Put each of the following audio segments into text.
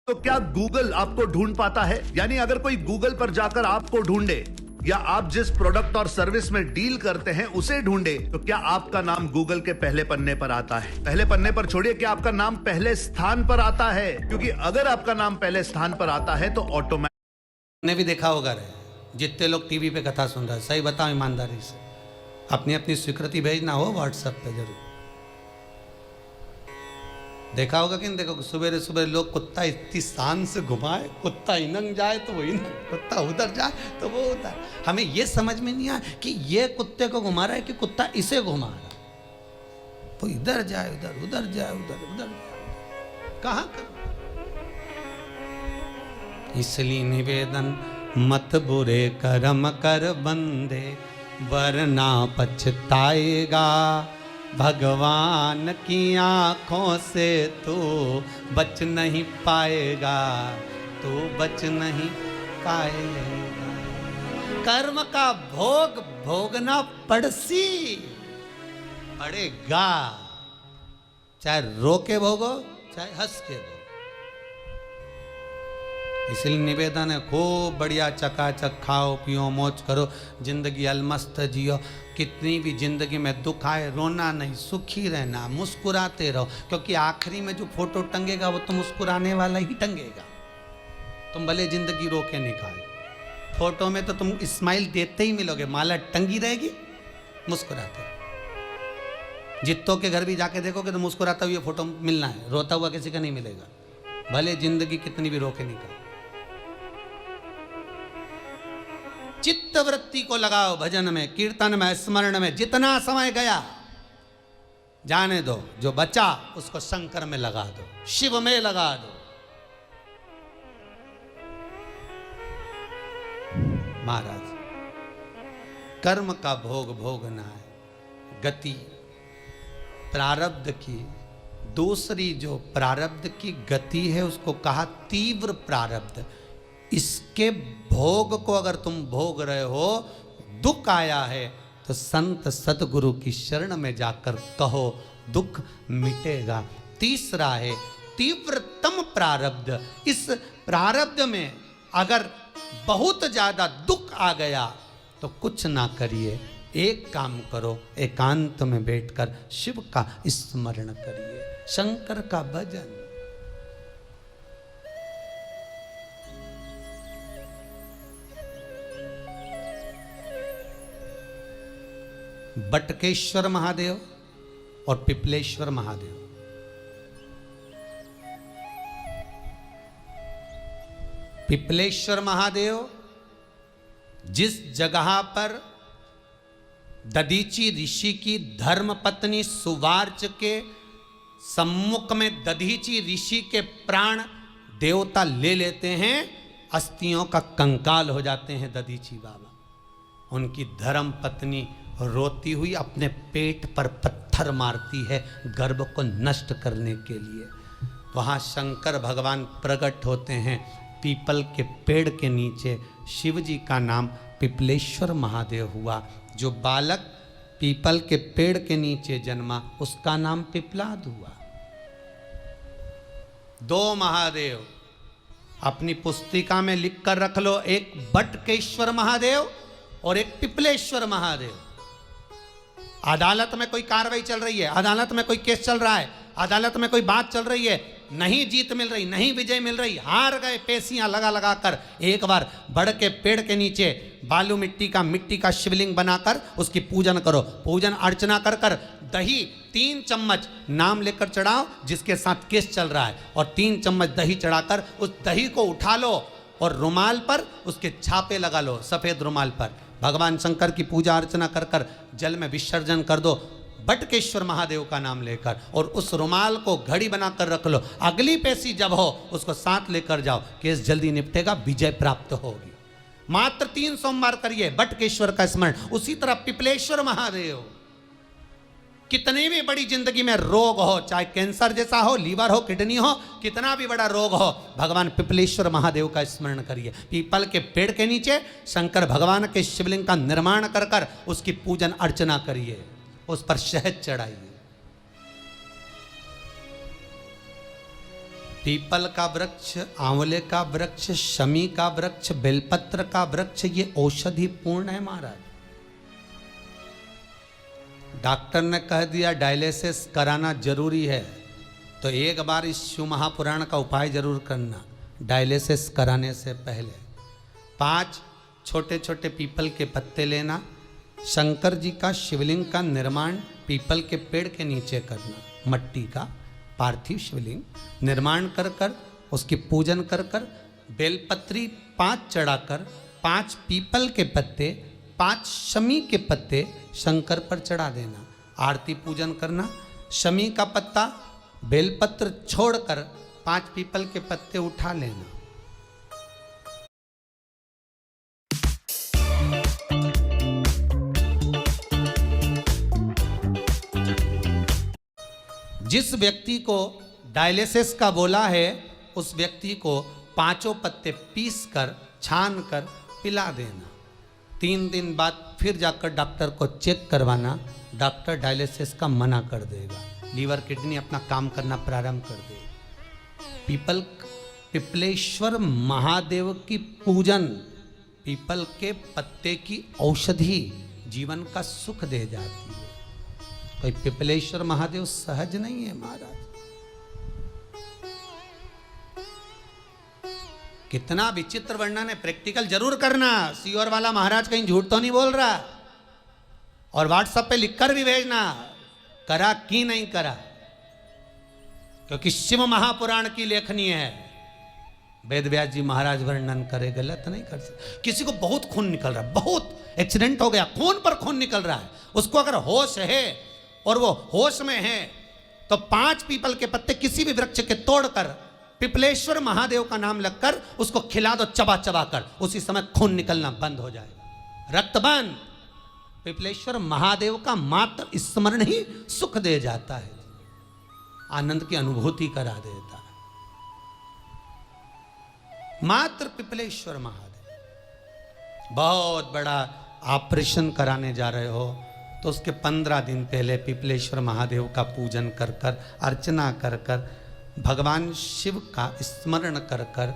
तो क्या गूगल आपको ढूंढ पाता है? यानी अगर कोई गूगल पर जाकर आपको ढूंढे या आप जिस प्रोडक्ट और सर्विस में डील करते हैं उसे ढूंढे, तो क्या आपका नाम गूगल के पहले पन्ने पर आता है? पहले पन्ने पर छोड़िए, क्या आपका नाम पहले स्थान पर आता है? क्योंकि अगर आपका नाम पहले स्थान पर आता है तो ऑटोमेटिक ने भी देखा होगा रे, जितने लोग टीवी पे कथा सुन रहे हैं, सही बताओ ईमानदारी से, अपनी अपनी स्वीकृति भेजना हो व्हाट्सएप पे जरूर। देखा होगा कि नहीं देखो, सुबह सुबह लोग कुत्ता इतनी शान से घुमाए, कुत्ता इनंग जाए तो वो इनंग, कुत्ता उधर जाए तो वो उधर। हमें ये समझ में नहीं आया कि ये कुत्ते को घुमा रहा है कि कुत्ता इसे घुमा रहा है। तो इधर जाए उधर, उधर जाए उधर, उधर जाए, कहाँ कर। इसलिए निवेदन, मत बुरे कर्म कर बंदे, वरना पछताएगा। भगवान की आंखों से तू बच नहीं पाएगा, तू बच नहीं पाएगा। कर्म का भोग भोगना पड़सी पड़ेगा, चाहे रो के भोगो चाहे हंस के भोगो। इसलिए निवेदन है, खूब बढ़िया चकाचक खाओ पियो मौज करो, जिंदगी अलमस्त जियो। कितनी भी जिंदगी में दुख आए रोना नहीं, सुखी रहना, मुस्कुराते रहो, क्योंकि आखिरी में जो फोटो टंगेगा वो तो मुस्कुराने वाला ही टंगेगा। तुम भले जिंदगी रो के निकाल, फोटो में तो तुम स्माइल देते ही मिलोगे, माला टंगी रहेगी, मुस्कुराते। जित्तों के घर भी जाके देखोगे तो मुस्कुराता हुआ फोटो मिलना है, रोता हुआ किसी का नहीं मिलेगा, भले जिंदगी कितनी भी रो के निकाल। चित्त वृत्ति को लगाओ भजन में, कीर्तन में, स्मरण में। जितना समय गया जाने दो, जो बचा उसको शंकर में लगा दो, शिव में लगा दो। महाराज, कर्म का भोग भोगना है, गति प्रारब्ध की। दूसरी जो प्रारब्ध की गति है उसको कहा तीव्र प्रारब्ध। इसके भोग को अगर तुम भोग रहे हो, दुख आया है तो संत सतगुरु की शरण में जाकर कहो, दुख मिटेगा। तीसरा है तीव्रतम प्रारब्ध। इस प्रारब्ध में अगर बहुत ज्यादा दुख आ गया तो कुछ ना करिए, एक काम करो, एकांत में बैठकर शिव का स्मरण करिए, शंकर का भजन। बटकेश्वर महादेव और पिपलेश्वर महादेव, पिपलेश्वर महादेव जिस जगह पर दधीची ऋषि की धर्म पत्नी सुवार्च के सम्मुख में दधीची ऋषि के प्राण देवता ले लेते हैं, अस्थियों का कंकाल हो जाते हैं दधीची बाबा। उनकी धर्म पत्नी रोती हुई अपने पेट पर पत्थर मारती है गर्भ को नष्ट करने के लिए। वहाँ शंकर भगवान प्रकट होते हैं पीपल के पेड़ के नीचे। शिव जी का नाम पिपलेश्वर महादेव हुआ। जो बालक पीपल के पेड़ के नीचे जन्मा उसका नाम पिपलाद हुआ। दो महादेव अपनी पुस्तिका में लिख कर रख लो, एक बटकेश्वर महादेव और एक पिपलेश्वर महादेव। अदालत में कोई कार्रवाई चल रही है, अदालत में कोई केस चल रहा है, अदालत में कोई बात चल रही है, नहीं जीत मिल रही, नहीं विजय मिल रही, हार गए, पेशियां लगा लगा कर, एक बार बड़ के पेड़ के नीचे बालू मिट्टी का शिवलिंग बनाकर उसकी पूजन करो। पूजन अर्चना कर कर दही 3 चम्मच नाम लेकर चढ़ाओ जिसके साथ केस चल रहा है, और 3 चम्मच दही चढ़ाकर उस दही को उठा लो और रुमाल पर उसके छापे लगा लो, सफेद रुमाल पर। भगवान शंकर की पूजा अर्चना कर कर जल में विसर्जन कर दो बटकेश्वर महादेव का नाम लेकर, और उस रुमाल को घड़ी बनाकर रख लो। अगली पेशी जब हो उसको साथ लेकर जाओ, केस जल्दी निपटेगा, विजय प्राप्त होगी। मात्र 3 सोमवार करिए बटकेश्वर का स्मरण। उसी तरह पिपलेश्वर महादेव, कितनी भी बड़ी जिंदगी में रोग हो, चाहे कैंसर जैसा हो, लीवर हो, किडनी हो, कितना भी बड़ा रोग हो, भगवान पिपलेश्वर महादेव का स्मरण करिए। पीपल के पेड़ के नीचे शंकर भगवान के शिवलिंग का निर्माण कर कर उसकी पूजन अर्चना करिए, उस पर शहद चढ़ाइए। पीपल का वृक्ष, आंवले का वृक्ष, शमी का वृक्ष, बेलपत्र का वृक्ष, ये औषधि पूर्ण है महाराज। डॉक्टर ने कह दिया डायलिसिस कराना जरूरी है, तो एक बार इस शिव महापुराण का उपाय जरूर करना। डायलिसिस कराने से पहले 5 छोटे छोटे पीपल के पत्ते लेना, शंकर जी का शिवलिंग का निर्माण पीपल के पेड़ के नीचे करना, मट्टी का पार्थिव शिवलिंग निर्माण कर कर उसकी पूजन कर कर बेलपत्री 5 चढ़ाकर 5 पीपल के पत्ते 5 शमी के पत्ते शंकर पर चढ़ा देना, आरती पूजन करना। शमी का पत्ता बेलपत्र छोड़कर 5 पीपल के पत्ते उठा लेना। जिस व्यक्ति को डायलिसिस का बोला है उस व्यक्ति को 5 पत्ते पीस कर छान कर पिला देना। 3 दिन बाद फिर जाकर डॉक्टर को चेक करवाना, डॉक्टर डायलिसिस का मना कर देगा, लीवर किडनी अपना काम करना प्रारंभ कर देगा। पिपलेश्वर महादेव की पूजन, पीपल के पत्ते की औषधि जीवन का सुख दे जाती है। कोई पिपलेश्वर महादेव सहज नहीं है महाराज। कितना विचित्र वर्णन है, प्रैक्टिकल जरूर करना। सीओर वाला महाराज कहीं झूठ तो नहीं बोल रहा, और व्हाट्सएप पे लिखकर भी भेजना करा कि नहीं करा, क्योंकि शिव महापुराण की लेखनी है। वेद व्यास जी महाराज वर्णन करे, गलत नहीं कर सकते। किसी को बहुत खून निकल रहा है, बहुत एक्सीडेंट हो गया, खून पर खून निकल रहा है, उसको अगर होश है और वो होश में है तो 5 पीपल के पत्ते किसी भी वृक्ष के तोड़कर पिपलेश्वर महादेव का नाम लगकर उसको खिला दो, चबा चबा कर, उसी समय खून निकलना बंद हो जाएगा। रक्त बंद। पिपलेश्वर महादेव का मात्र स्मरण ही सुख दे जाता है, आनंद की अनुभूति करा देता है। मात्र पिपलेश्वर महादेव। बहुत बड़ा ऑपरेशन कराने जा रहे हो तो उसके 15 दिन पहले पिपलेश्वर महादेव का पूजन कर कर, अर्चना कर कर, भगवान शिव का स्मरण कर कर,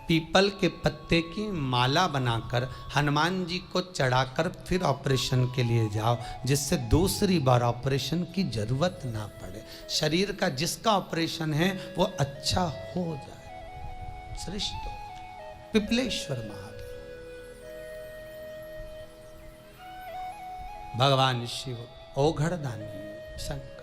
पीपल के पत्ते की माला बनाकर हनुमान जी को चढ़ाकर फिर ऑपरेशन के लिए जाओ, जिससे दूसरी बार ऑपरेशन की जरूरत ना पड़े। शरीर का जिसका ऑपरेशन है वो अच्छा हो जाए, श्रेष्ठ हो। पिपलेश्वर महादेव भगवान शिव, ओघड़दानी शंकर।